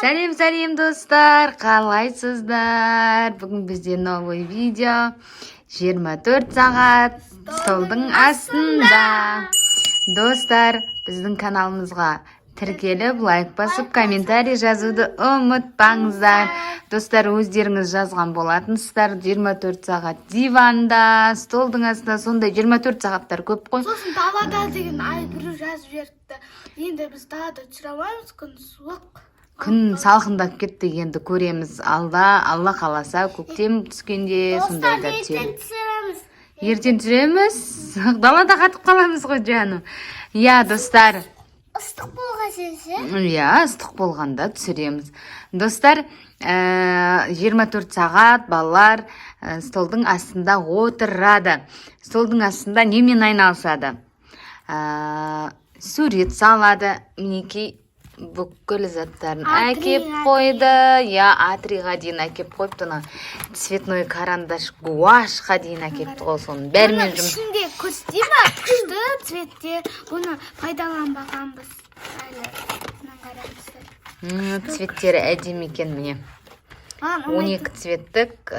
Сәлем достар, қалайсыздар? Бүгін бізде новый видео. 24 сағат столдың астында. Достар, біздің каналымызға тіркеліп, лайк басып, комментарий жазуды ұмытпаңыздар. Достар, өздеріңіз жазған болатынсыздар. 24 сағат диванда, столдың астында, сондай 24 сағаттар көп қой. Сосын далада деген біреу жазып жіберіпті. Енді біз далада түсіре алмаймыз, күн суық. Күн салқындап кетті, енді көреміз Алла қаласа, көктем түскенде сондайда түсеміз. Ертең түсіреміз, далада қатып қаламыз ғой жаным. Иә, достар. Ыстық болған сенсе? Иә, ыстық болғанда түсіреміз. Достар, 24 сағат балалар столдың астында отырады. Столдың астында немен айналысады? Сурет салады, мінекей бүкіл заттарын әкеп қойды. Я А3-ға дейін әкеп қойыпты. Цветной карандаш, гуашқа дейін әкепті ғой, соның бәрімен жұмыс. Ішінде көрсетей ма? Күшті цветте бұны пайдаланбағанбыз. Цветтері әдемі екен міне. 12 цветтік.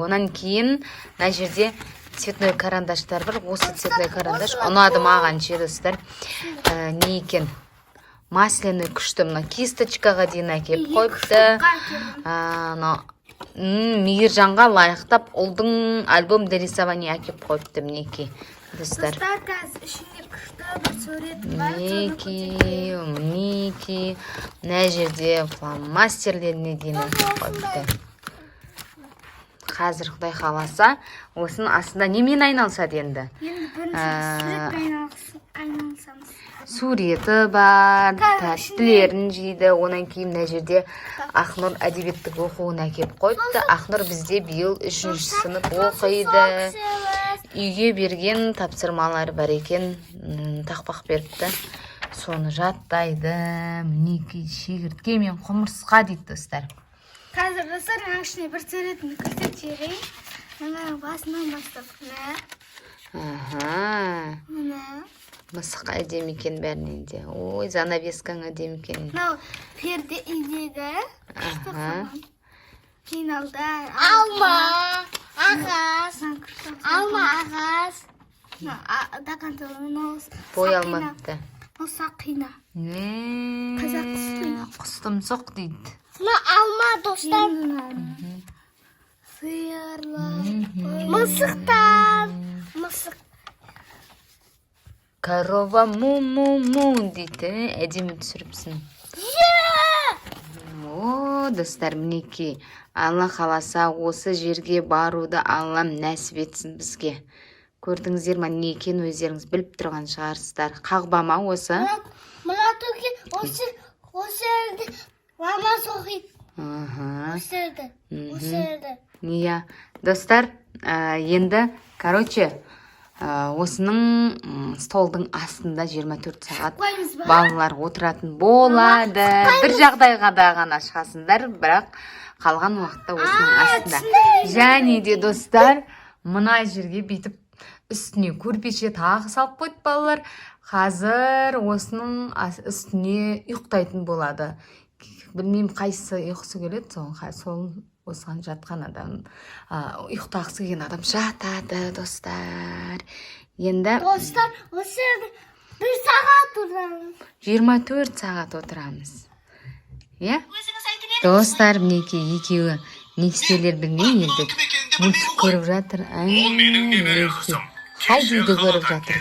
Онан кейін мына жерде цветной карандаштар бар. Осы цветной карандаш ұнады маған ше, достар. Не екен? Масляный күшті, мына кисточкаға дейін әкеп қойыпты. Мейіржанға лайықтап ұлдың альбом для рисования әкеп қойыпты, мінекей. Достар, ішінде күшті бір сурет бар. мінекей, мына жерде фломастерлеріне дейін әкеп қойыпты. Қазір Құдай қаласа, осының астында немен айналысады енді? Енді бірінші айналысамыз. Суреті бар, тәттілерін жейді. Онан кейін мына жерде Ақнұр әдебиеттік оқуын әкеп қойыпты. Ақнұр бізде биыл 3-ші сынып оқиды. Үйге берген тапсырмалары бар екен, тақпақ беріпті. Соны жаттайды. Мінекей шегіртке мен құмырсқа дейді, достар. Қазір достар, ішіне бір суретін көрсетіп жіберейін. Мына басынан бастап. Мысық әдемі екен бәрінен де. Ой, занавескаң әдемі екен. Мынау перде үйдегі күшті қылған. Жиналдар. Алма, ағаш. Алма, ағаш. Бой алмапты. Осы қина. Құстымсық дейді. Мына алма, достар. Сиырлар. Мысықтар. Мысық. Корова му-му-му дейді. Әдемі түсіріпсің. О, достар, мінекей. Алла қаласа осы жерге баруды Аллам нәсіп етсін бізге. Көрдіңіздер ма, не екен өздеріңіз біліп тұрған шығарсыздар. Қағба ма осы? Мұна төке осы жерде намаз оқиды. Осы жерде. Иә, достар, енді, осының столдың астында 24 сағат балалар отыратын болады. Бір жағдайға да ғана шығасыңдар, бірақ қалған уақытта осының астында. Және де, достар, мына жерге бейтіп үстіне көрпеше тағы салып қойды балалар. Қазір осының үстіне ұйықтайтын болады. Білмеймін қайсы ұйқысы келеді, сол осыған жатқан адам, ұйықтағысы келген адам жатады, достар. Енді достар, осы бір сағат отырамыз. 24 сағат отырамыз. Иә? Достар, мінекей екеуі не істелер білмей енді мультик көріп жатыр. Хайдиді көріп жатыр.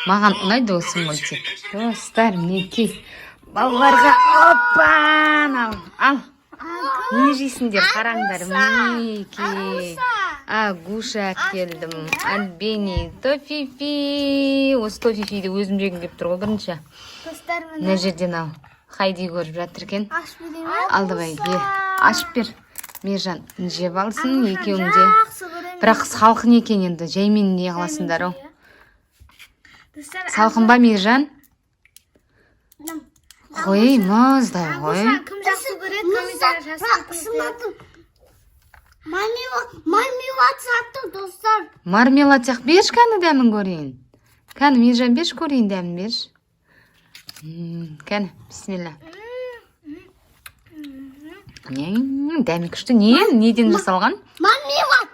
Маған ұнайды осы мультик. Достар, мінекей балаларға оппан ал. Не жейсіңдер, қараңдар, мінекей. Агуша келдім, Альбени, Тофифи. Осы Тофифиді өзім жегім кеп тұр ғой бірінші. Мына жерден ал. Хайди көріп жатыр екен. Алдыбай, ашып бер. Мержан жеп алсын, екеуіңде. Бірақ салқын екен енді, жаймен не қыласыңдар ау. Салқын ба, Мержан? Қой, мұздай ғой. Кім жақсы көреді, комментарий жазсын. Мармелад саттым, достар. Мармелад сақ берш, кәні дәмін көрейін. Кәні, Мержан берш көрейін дәмін берш. Кәні, бисмилла. Дәмі күшті. Неден жасалған? Мармелад.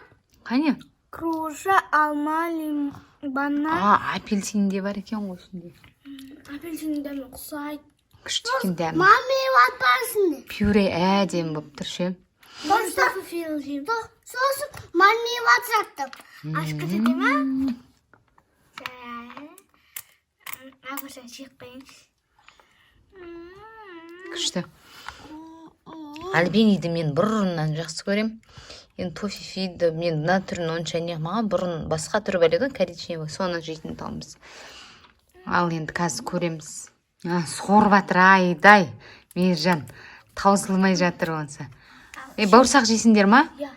Қане? Груша, алма, лимон, банан. Апельсин де бар екен ғой ішінде. Апельсин дәмі ұқсайды. Күшті екен дәмі. Мармелад бар ішінде. Пюре әдемі болып тұр ше. Сосын мармелад жаттым. Ашып кетеді ме? Ағыршан жеп қойыңыз. Күшті. Альбениді мен бұрыннан жақсы көрем. Енді тофифиді мен мына түрін онша не маған бұрын басқа түрі бар еді, коричневый, соны жейтін тұғымыз. Ал енді қазір көреміз. Сорып жатыр айдай, Мейіржан. Таусылмай жатыр онса. Бауырсақ жейсіңдер ма? Иә.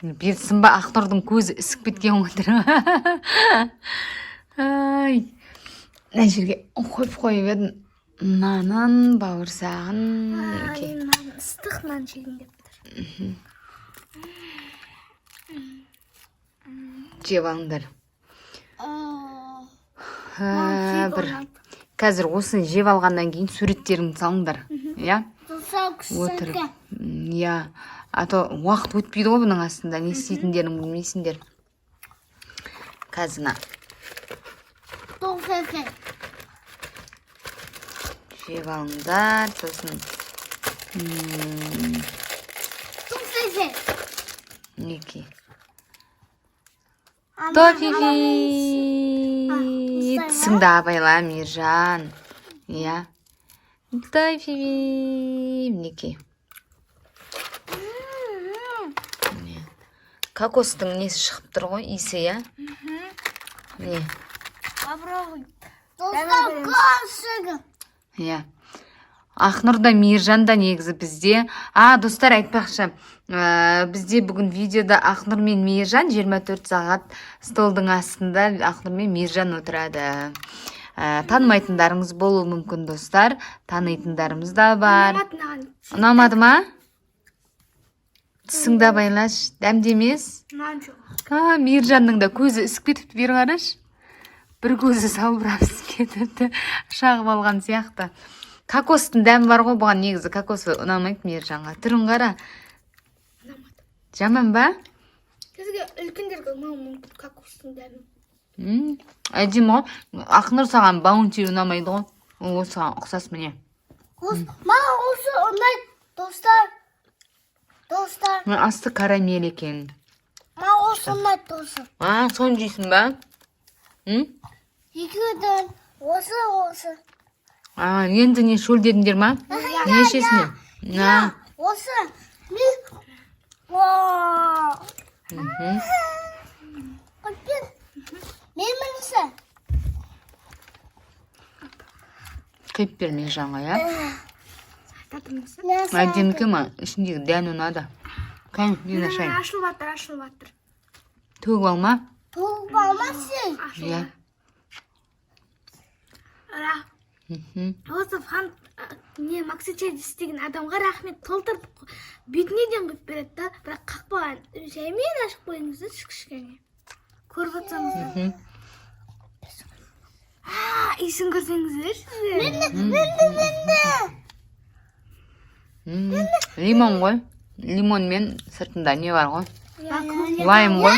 Бетсін ба, Ақнұрдың көзі ісіп кеткен отыр. Ай. Мына жерге қойып едім. Нанын, бауырсағын. Ыстық нан жегім деп тұр. Жеп алыңдар. Бір қазір осыны жеп алғаннан кейін суреттеріңді салыңдар. Иә? Отырып. Иә. А то уақыт өтпейді ғой бұның астында. Не істейтіндерін білмейсіңдер. Қазына. Жеп алыңдар. Сосын. Неке. Тофифи. Тісіңді абайла, Мейіржан. Иә. Тофифи. Неке. Кокостың несі шығып тұр ғой, иісі, иә? Не? Попробуй. Достар, иә. Ақнұрда, Мейіржанда негізі бізде. Достар айтпақшы, бізде бүгін видеода Ақнұр мен Мейіржан 24 сағат столдың астында Ақнұр мен Мейіржан отырады. Танымайтындарыңыз болуы мүмкін, достар. Танитындарымыз да бар. Ұнамады ма? Тісіңді байлаш, дәмді емес? Нан жоқ. Мейіржанның да көзі ісіп кетіпті, бері қараш. Бір көзі салбырап ісіп кетіпті, шағып алған сияқты. Кокостың дәмі бар ғой, бұған негізі кокосы ұнамайды Мейіржанға. Түрін қара. Жаман ба? Кезге үлкендерге ұнамайды кокостың дәмі. Әдемі ғой. Ақнұр саған баунти ұнамайды ғой. Ол саған ұқсас міне. Маған осы ұнайды, достар. Достар. Асты карамель екен. Маған осы ұнайды, достар. Соны жейсің ба? Екеудің осы. Енді не шөлдеріңдер ма? Нешесіне? Осы. Мен мінісі. Қиып бермей жаңа, я? Әдемікі ма? Ішіндегі дән ұнады. Кәм, мен ашайын. Ашылып атыр. Төгіп алма? Төгіп алмасын. Иә. Осы Макси чай істеген адамға рахмет, толтырып бетіне ден қойып береді да, бірақ қақпаған жаймен ашып қойыңызды кішкене. Көріп отырсаңыздар. Иісін көрсеңіздер сіздер. Менде. Лимон ғой. Лимон мен сыртында не бар ғой? Лайм ғой.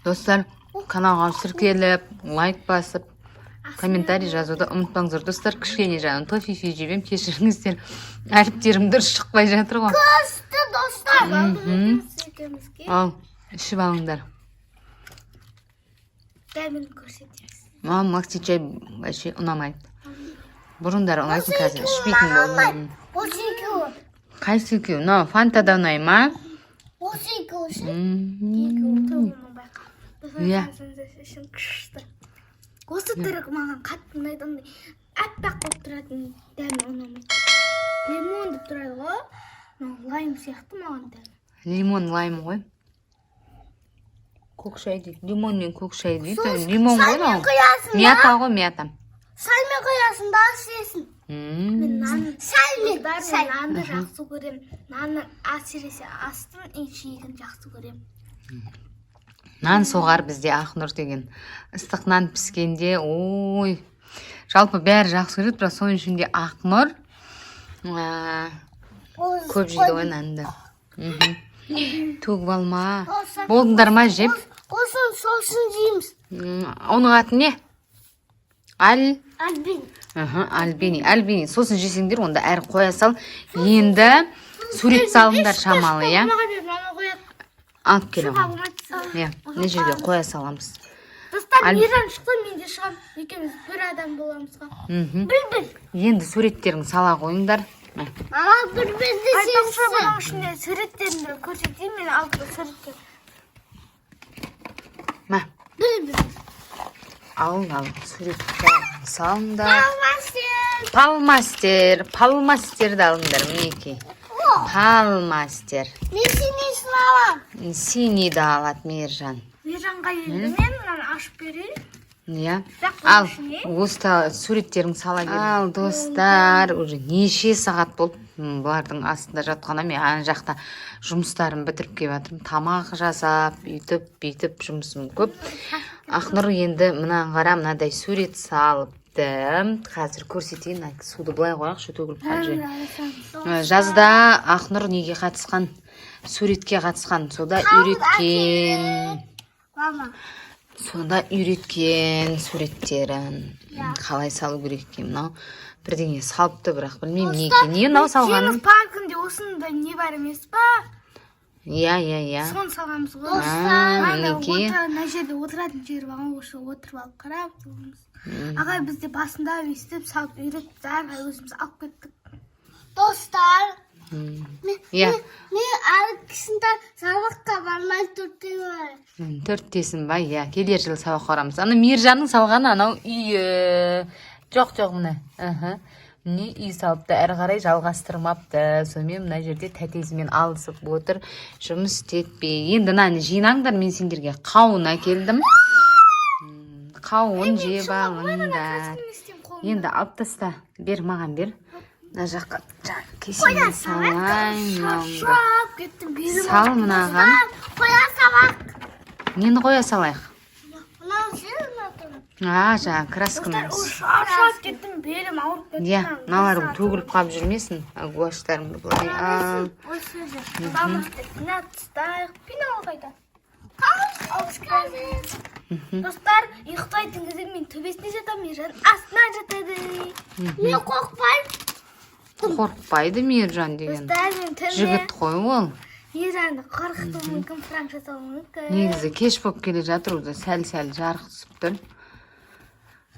Достар, каналға сіркеліп, лайк басып, комментарий жазуды ұмытпаңыздар. Достар, кішкене жағын тофифи жебем, кешіріңіздер. Әріптерім дұрыс шықпай жатыр ғой. Көсті, достар. Ал, ішіп алыңдар. Дәмін көрсетеміз. Макси чай бәше ұнамайды. Бұрындар ұнайтын қазір ішпейтін болмаймын. Осы екеуі. Қайсы екеуі? Фантада ұнай ма? Осы екеуі. Иә. Осы түрік маған қатты ұнайды, әппақ болып тұратын дәмі ұнамайды. Лимон деп тұрады ғой, лайм сияқты маған дәмі. Лимон, лайм ғой. Көк шай дейді. Лимон мен көк шай дейді. Лимон ғой ол. Мята ғой, мята. Салмен қоясың да сесін. Салмен. Нанды жақсы көрем. Нанның әсіресе астын жеген жақсы көрем. Нан соғар бізде Ақнұр деген. Ыстық нан піскенде, ой. Жалпы бәрі жақсы көреді, бірақ соның ішінде Ақнұр Көп жейді ғой нанды. Төгіп алма. Болдыңдар ма жеп? Сосын жейміз. Оның аты не? Альбин. Альбини. Сосын жесеңдер, онда әр қоя сал. Енді сурет салыңдар шамалы, я? Алып келем. Не жерге қоя саламыз. Достар, Мейран шықты, мен де шығам. Екеуміз бір адам боламызға. Біл. Енді суреттерін сала қойыңдар. Бір-бірді айтпақшы ішінде суреттерімді көрсетейін, мен алып суреттер. Біл. Ал, суретті салыңдар. Палмастерді алыңдар, мінеки. Палмастер. Мен синесін алам. Синейді алады Мейіржан. Мейранға енді мен мынаны ашып берейін. Иә. Ал, оста суреттерін сала берейін. Ал, достар, уже неше сағат болды бұлардың астында жатқанда, мен ана жақта жұмыстарын бітіріп келіп жатырмын. Тамақ жасап, бүйтіп жұмысым көп. Ақнұр енді мынаған қара, мынадай сурет салыпты. Қазір көрсетейін, суды былай қояқшы, төгіліп қалжы. Жазда Ақнұр неге қатысқан, суретке қатысқан, сода үйреткен суреттерін қалай салу керек екен. Мынау бірдеңе салыпты, бірақ білмеймін неге. Не мынау салғаным? Теңіз паркінде осындай не бар емес па? Иә. Соны салғанбыз ғой. Мінекей. Мына жерде отыратын жер бар, осы отырып алып қарап тұрмыз. Ағай бізде басында өйстіп салып үйретті, ағай өзіміз алып кеттік. Достар, мен әркісінде сабаққа бармай төрттесін ба, иә, келер жыл сабаққа барамыз. Ана Мейіржанның салғаны анау үйі. Жоқ, мына. Міне үй салыпты, әрі қарай жалғастырмапты. Сонымен мына жерде тәтезімен алысып отыр, жұмыс істетпей. Енді наны жинаңдар, мен сендерге қауын әкелдім. Қауын жеп алыңдар. Енді алып таста, бер, маған бер. Мына жаққа кесене салайын. Сал мынаған. Қоя салайық. Нені қоя салайық? Мынау жер жаңа краскамен. Шаршап кеттім, белім ауырып кетті. Иә, мыналарың төгіліп қалып жүрмесін. Гуаштарымды былай ал. Пинал қайда? Достар, ұйықтайтын кезде мен төбесіне жатамын, Мейржан астына жатады. Мен Қорқпайды Мейіржан деген. Жігіт қой ол. Мейржанды қорқытуы мүмкін, пранк жасауы мүмкін. Негізі кеш болып келе жатыр, өзі сәл жарық түсіп тұр.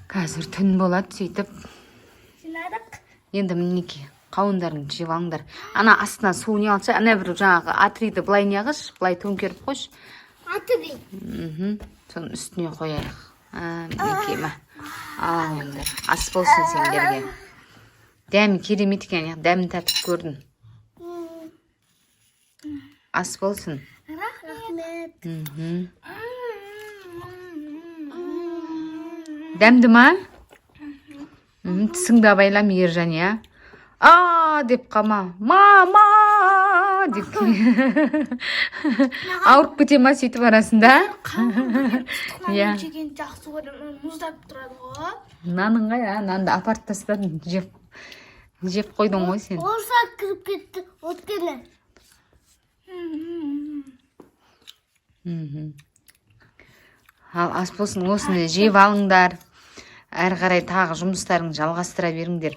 Қазір түн болады, сөйтіп. Жинадық. Енді мінеке, қауындарын жеп алыңдар. Ана астына су не алшы, ана бір жаңағы атриді былай не қыш, былай төңкеріп қойш. Атри. Соның үстіне қояйық. Мінеке ма. Алыңдар. Ас болсын сендерге. Дәмі керемет екен, дәмін татып көрдім. Ас болсын. Рахмет. Дәмді ма? Тісіңді абайла Мейіржан, я? Деп қама. Мама! Деп ауырып кете ма сөйтіп арасында? Мен жеген жақсы көрдім, мұздап тұрады ғой. Наныңға, я? Нанды апарт тастадың, жеп қойдың ғой сен. Орса кіріп кетті, өткені. Ал ас болсын, осыны жеп алыңдар. Әрі қарай тағы жұмыстарын жалғастыра беріңдер.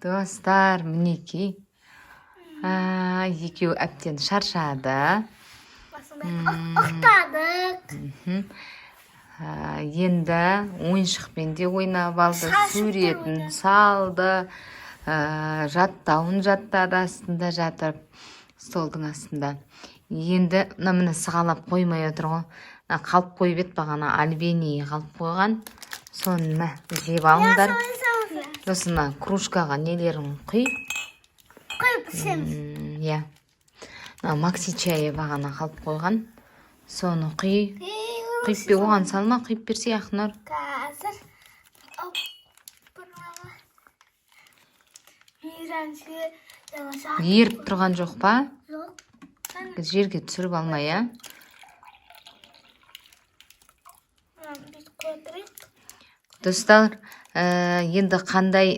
Достар, мінеки. Екеу әптен шаршады. Ұқтадық. Енді ойыншықпен де ойнап алды, суретін салды, жаттауын жаттады астында жатырып, столдың астында. Енді мына сығалап қоймай отыр ғой. Қалып қойып ет бағана, альбени қалып қойған. Соны жеп алыңдар. Осына кружкаға нелерін құй. Құйып ішеміз. Иә. Макси чайы бағана қалып қойған. Соны құй. Құйып бе оған салма, құйып берсе Ақнұр. Қазір. Еріп тұрған жоқ па? Жоқ. Жерге түсіріп алмай, я? Достар, енді қандай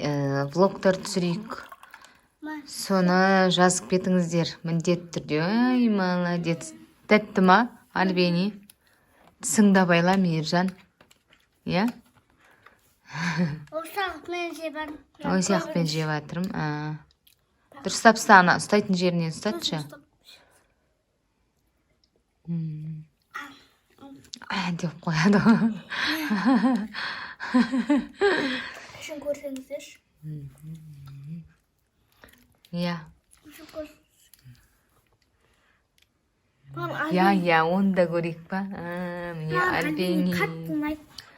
влогтар түсірейік? соны жазып кетіңіздер міндетті түрде. Ай, молодец. Тәтті ма, Альбени? Тісіңді байла, Мейіржан. Иә? Осақпен жебен. Ой сияқпен жеп жатырмын. Дұрыстап ұста, ана ұстайтын жерінен ұстатшы. Деп қояды. Үшін көрсеңіздерші. Иә. Я, оны да көрейік па? Міне Альбени.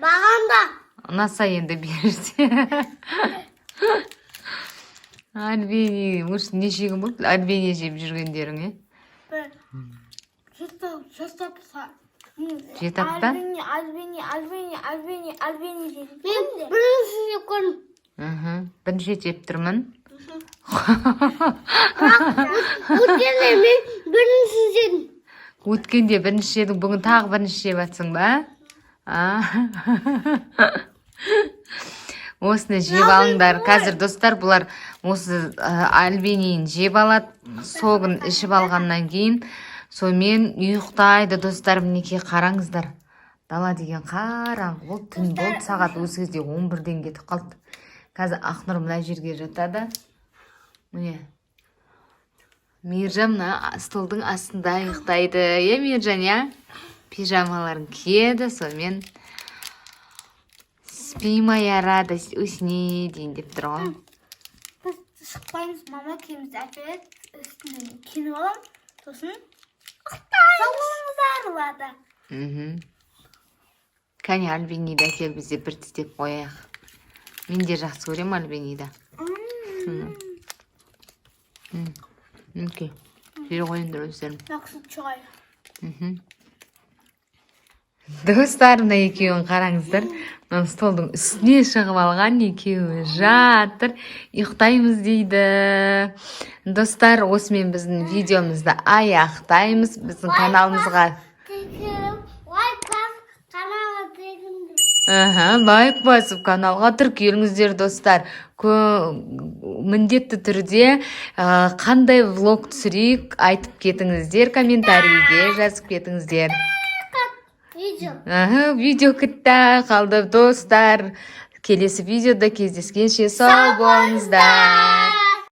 Маған да. Ұнаса енді берсе. Альбени, может, неше күн болды? Альбени жеп жүргендерің, Жеті апта? Альбени дедім. Мен бірінші жеп көрдім. Бірінші жеп тұрмын. Өткенде мен бірінші жедім. Өткенде бірінші жедің, бүгін тағы бірінші жеп жатсың ба? Осыны жеп алыңдар. Қазір достар, бұлар осы Альбенин жеп алады. Соғын ішіп алғаннан кейін сонымен ұйықтайды. Достар, мінекей қараңыздар. Дала деген қараңғы болды, түн болды. Сағат осы кезде 11-ден кетіп қалды. Қазір Ақнұр мына жерге жатады. Міне. Мейіржан мына столдың астында ұйықтайды. Мейіржан, пижамаларын киеді, сонымен спи, моя радость, усни дейін деп тұр ғой. Біз шықпаймыз, мама кемізді әпереді, үстінен киініп алам, сосын ұйықтаймыз. Арылады. Кәне Альбениді әкел, бізде бір тістеп қояйық. Мен де жақсы көрем Альбениді. Мінекей, жер қойыңдар өздерім. Жақсы чай. Достар, мына екеуін қараңыздар. Мына столдың үстіне шығып алған, екеуі жатыр. Ұйықтаймыз дейді. Достар, осымен біздің видеомызды аяқтаймыз. Біздің каналымызға лайк басып каналға тіркеліңіздер достар. Міндетті түрде қандай влог түсірейік айтып кетіңіздер, комментарийге жазып кетіңіздер. Видео күтті қалды достар. Келесі видеода кездескенше сау болыңыздар.